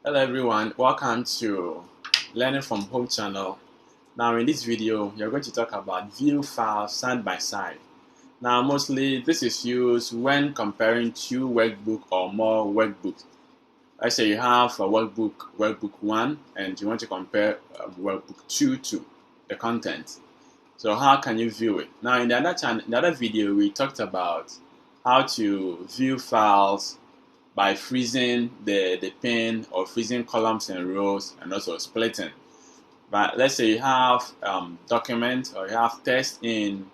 Hello everyone, welcome to Learning from Home channel. Now in this video, you're going to talk about view files side by side. Now mostly this is used when comparing two workbook or more workbooks. Let's say you have a workbook 1, and you want to compare workbook 2 to the content. So how can you view it? Now in the other video, we talked about how to view files by freezing the pane or freezing columns and rows and also splitting. But let's say you have document or you have text in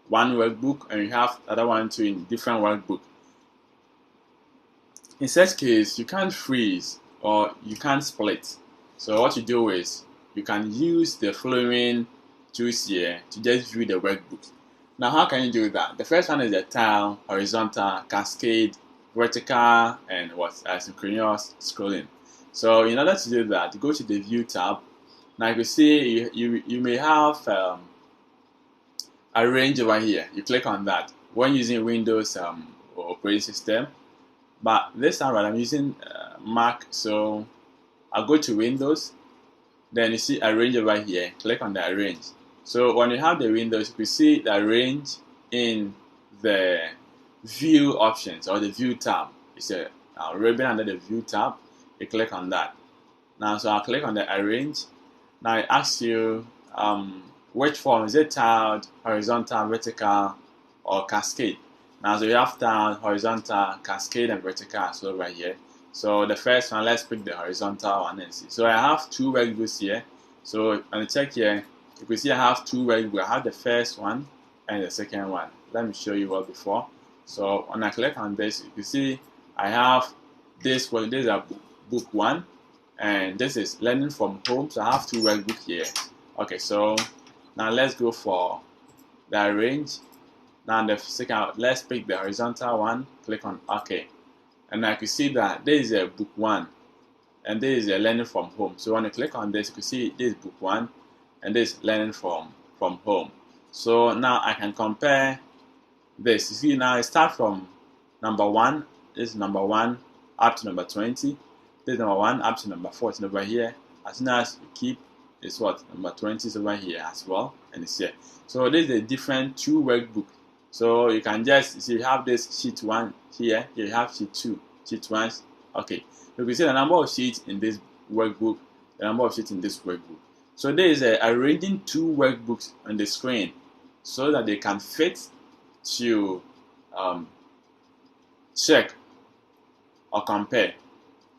one workbook and you have the other one too in different workbook. In such case, you can't freeze or you can't split. So what you do is you can use the following tools here to just view the workbook. Now how can you do that? The first one is the tile, horizontal, cascade, vertical, and synchronous scrolling. So in order to do that, go to the View tab. Now you can see you may have Arrange over here. You click on that when using Windows operating system. But this time I'm using Mac, so I'll go to Windows. Then you see Arrange over here. Click on the Arrange. So when you have the Windows, you can see the Arrange in the View options or the View tab. It's a ribbon under the View tab. You click on that. Now, so I'll click on the Arrange. Now it asks you which form is it: tiled, horizontal, vertical, or cascade. Now, so you have tiled, horizontal, cascade, and vertical so over here. So the first one, let's pick the horizontal one and see. So I have two workbooks here. So on the check here, you can see I have two workbooks. I have the first one and the second one. Let me show you what before. So when I click on this, you can see I have this one. This is a book 1, and this is Learning from Home. So I have two workbooks here. Okay, so now let's go for the Arrange. Now the second, let's pick the horizontal one. Click on OK, and I can see that this is a book 1, and this is a Learning from Home. So when I click on this, you can see this is book 1, and this is Learning from Home. So now I can compare this. You see now I start from number 1. This is number 1 up to number 20. This is number 1 up to number 14 over here. As soon as you keep, it's what number 20 is over here as well, and it's here. So this is a different two workbook. So you can just see you have this sheet 1 here. You have sheet 2, sheet 1. Okay, you can see the number of sheets in this workbook, the number of sheets in this workbook. So there is arranging two workbooks on the screen so that they can fit to check or compare.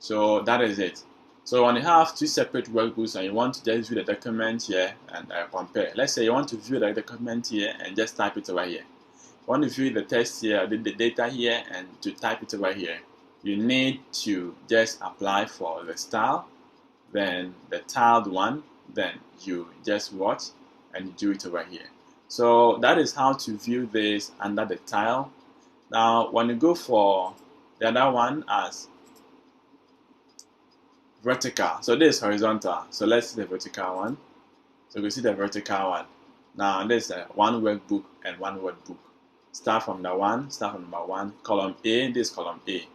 So that is it. So when you have two separate workbooks and you want to just view the document here and compare. Let's say you want to view the document here and just type it over here. You want to view the text here, the data here, and to type it over here. You need to just apply for the style, then the tiled one, then you just watch and do it over here. So that is how to view this under the tile. Now when you go for the other one as vertical, so this is horizontal. So let's see the vertical one. So you can see the vertical one. Now this is one workbook and one workbook. Start from number 1, column A, this column A.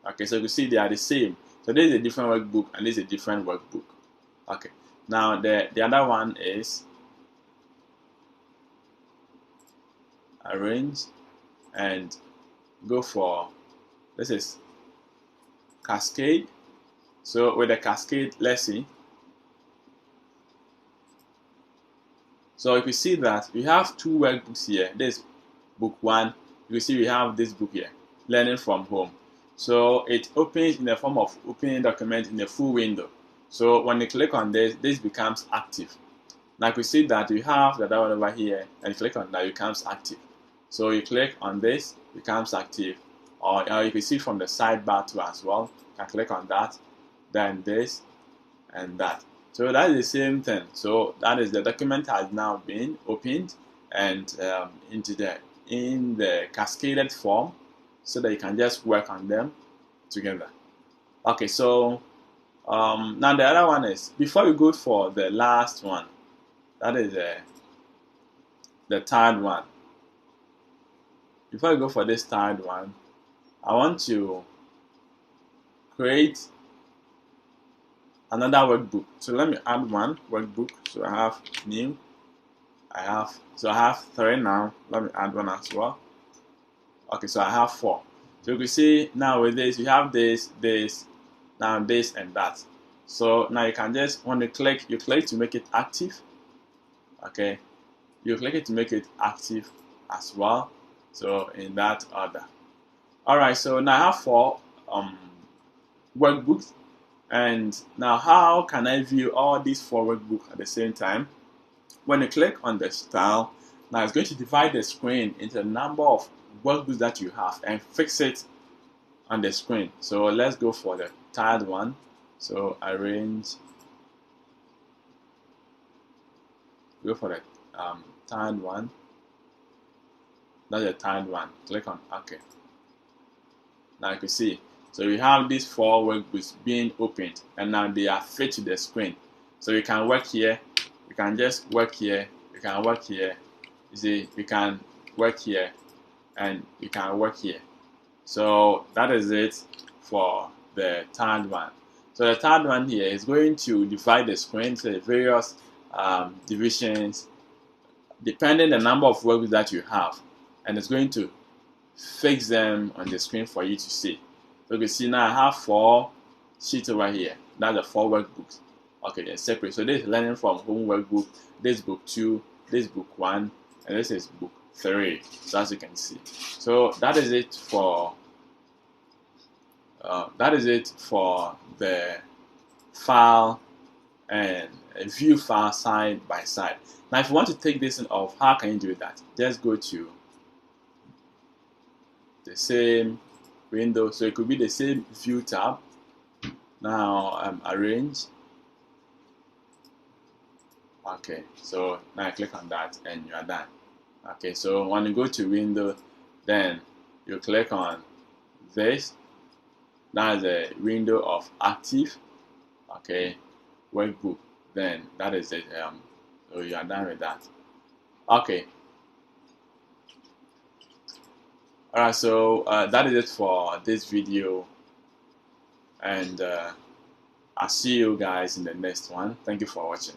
Okay, so you can see they are the same. So this is a different workbook and this is a different workbook. Okay, now the other one is Arrange and go for, this is cascade. So with the cascade, let's see. So you can see that we have two workbooks here. This is book 1. You can see we have this book here, Learning from Home. So it opens in the form of opening document in a full window. So when you click on this, this becomes active. Now you can see that we have the other one over here, and you click on that, it becomes active. So you click on this, it becomes active. Or you can see from the sidebar too as well. You can click on that, then this, and that. So that is the same thing. So that is the document has now been opened and in the cascaded form, so that you can just work on them together. Okay, so now the other one is, before we go for the last one, that is the third one. Before we go for this third one, I want to create another workbook. So let me add one workbook. So I have new. I have 3 now. Let me add one as well. Okay, so I have 4. So you can see now with this, you have this, now this and that. So now you can just, when you click to make it active. Okay, you click it to make it active as well. So in that order. Alright, so now I have 4 workbooks. And now how can I view all these 4 workbooks at the same time? When you click on the style, now it's going to divide the screen into a number of workbooks that you have and fix it on the screen. So let's go for the tiled one. So arrange, go for the tiled one. That's the tiled one. Click on OK. Now you can see. So we have these 4 workbooks being opened, and now they are fit to the screen. So you can work here. You can just work here. You can work here. You see, you can work here, and you can work here. So that is it for the third one. So the third one here is going to divide the screen to various divisions depending the number of workbooks that you have, and it's going to fix them on the screen for you to see. So you can see now I have 4 sheets over here. That's the 4 workbooks. Okay, they're separate. So this is learning from home workbook, this book 2, this book 1, and this is book 3. So as you can see. So that is it for the file and view file side by side. Now if you want to take this off, how can you do that? Just go to the same window. So it could be the same view tab. Now arrange. Okay, so now I click on that and you are done. Okay, so when you go to window, then you click on this. That's a window of active. Okay, workbook. Then that is it. So you are done with that. Okay. Alright, so that is it for this video, and I'll see you guys in the next one. Thank you for watching.